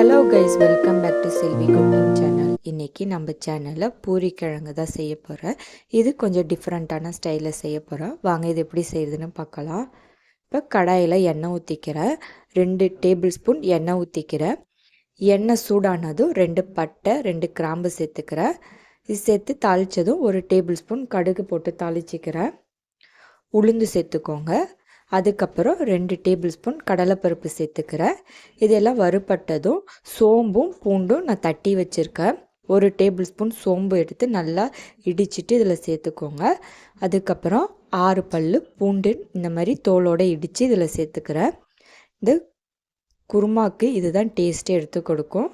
Hello guys, welcome back to Selvi cooking channel. இன்றைக்கி நம்ம சேனலில் பூரி கிழங்கு தான் செய்ய போகிறேன். இது கொஞ்சம் டிஃப்ரெண்ட்டான ஸ்டைலில் செய்ய போகிறேன். வாங்க இது எப்படி செய்யுதுன்னு பார்க்கலாம். இப்போ கடாயில் எண்ணெய் ஊற்றிக்கிறேன். 2 டேபிள் ஸ்பூன் எண்ணெய் ஊற்றிக்கிறேன். எண்ணெய் சூடானதும் 2 பட்டை 2 கிராம்பு சேர்த்துக்கிறேன். இது சேர்த்து தாளித்ததும் 1 டேபிள் ஸ்பூன் கடுகு போட்டு தாளிச்சிக்கிறேன். உளுந்து சேர்த்துக்கோங்க. அதுக்கப்புறம் 2 டேபிள் ஸ்பூன் கடலைப்பருப்பு சேர்த்துக்கிறேன். இதெல்லாம் வறுபட்டதும் சோம்பும் பூண்டும் நான் தட்டி வச்சுருக்கேன். 1 டேபிள் ஸ்பூன் சோம்பு எடுத்து நல்லா இடிச்சிட்டு இதில் சேர்த்துக்கோங்க. அதுக்கப்புறம் 6 பல் பூண்டு இந்த மாதிரி தோலோடு இடித்து இதில் சேர்த்துக்கிறேன். இந்த குருமாவுக்கு இதுதான் டேஸ்ட்டே எடுத்து கொடுக்கும்.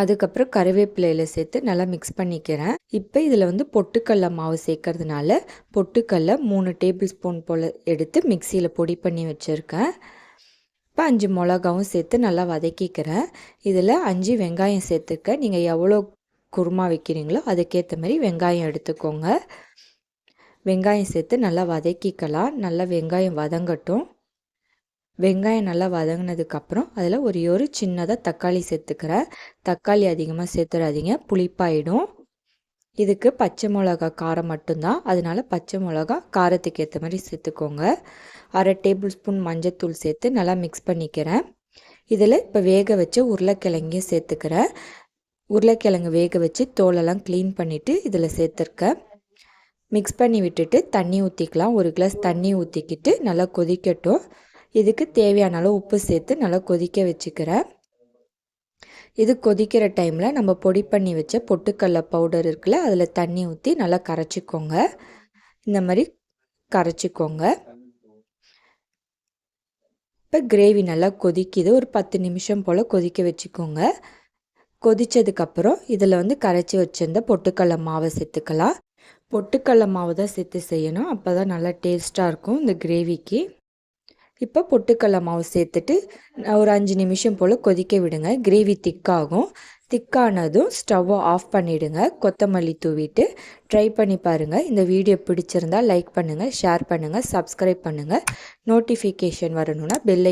அதுக்கப்புறம் கருவேப்பிலையில் சேர்த்து நல்லா மிக்ஸ் பண்ணிக்கிறேன். இப்போ இதில் பொட்டுக்கடல மாவு சேர்க்கறதுனால பொட்டுக்கடல 3 டேபிள் ஸ்பூன் போல் எடுத்து மிக்சியில் பொடி பண்ணி வச்சுருக்கேன். இப்போ 5 மிளகாவும் சேர்த்து நல்லா வதக்கிக்கிறேன். இதில் 5 வெங்காயம் சேர்த்துக்க. நீங்கள் எவ்வளோ குருமா வைக்கிறீங்களோ அதுக்கேற்ற மாதிரி வெங்காயம் எடுத்துக்கோங்க. வெங்காயம் சேர்த்து நல்லா வதக்கிக்கலாம். நல்லா வெங்காயம் வதங்கட்டும். வெங்காயம் நல்லா வதங்கினதுக்கப்புறம் அதில் ஒரு சின்னதாக தக்காளி சேர்த்துக்கிறேன். தக்காளி அதிகமாக சேர்த்துடாதீங்க, புளிப்பாயிடும். இதுக்கு பச்சை மிளகா காரம் மட்டும்தான், அதனால் பச்சை மிளகா காரத்துக்கு ஏற்ற மாதிரி சேர்த்துக்கோங்க. 1/2 டேபிள் ஸ்பூன் மஞ்சத்தூள் சேர்த்து நல்லா மிக்ஸ் பண்ணிக்கிறேன். இதில் இப்போ வேக வச்சு உருளைக்கிழங்கையும் சேர்த்துக்கிறேன். உருளைக்கிழங்கு வேக வச்சு தோலெல்லாம் க்ளீன் பண்ணிவிட்டு இதில் சேர்த்துருக்கேன். மிக்ஸ் பண்ணி விட்டுட்டு தண்ணி ஊற்றிக்கலாம். 1 கிளாஸ் தண்ணி ஊற்றிக்கிட்டு நல்லா கொதிக்கட்டும். இதுக்கு தேவையான அளவு உப்பு சேர்த்து நல்லா கொதிக்க வச்சுக்கிறேன். இது கொதிக்கிற டைமில் நம்ம பொடி பண்ணி வச்ச பொட்டுக்கடல பவுடர் இருக்குல்ல, அதில் தண்ணி ஊற்றி நல்லா கரைச்சிக்கோங்க. இந்த மாதிரி கரைச்சிக்கோங்க. இப்போ கிரேவி நல்லா கொதிக்குது. ஒரு 10 நிமிஷம் போல் கொதிக்க வச்சுக்கோங்க. கொதித்ததுக்கப்புறம் இதில் கரைச்சி வச்சுருந்த பொட்டுக்கடல மாவை சேர்த்துக்கலாம். பொட்டுக்கடல மாவு தான் சேர்த்து செய்யணும், அப்போ தான் நல்லா டேஸ்ட்டாக இருக்கும் இந்த கிரேவிக்கு. இப்போ பொட்டுக்கடல மாவு சேர்த்துட்டு ஒரு 5 நிமிஷம் போல் கொதிக்க விடுங்க. கிரேவி திக்காகும். திக்கானதும் ஸ்டவ்வை ஆஃப் பண்ணிவிடுங்க. கொத்தமல்லி தூவிட்டு ட்ரை பண்ணி பாருங்கள். இந்த வீடியோ பிடிச்சிருந்தால் லைக் பண்ணுங்கள், ஷேர் பண்ணுங்கள், சப்ஸ்கிரைப் பண்ணுங்கள். நோட்டிஃபிகேஷன் வரணுன்னா பெல்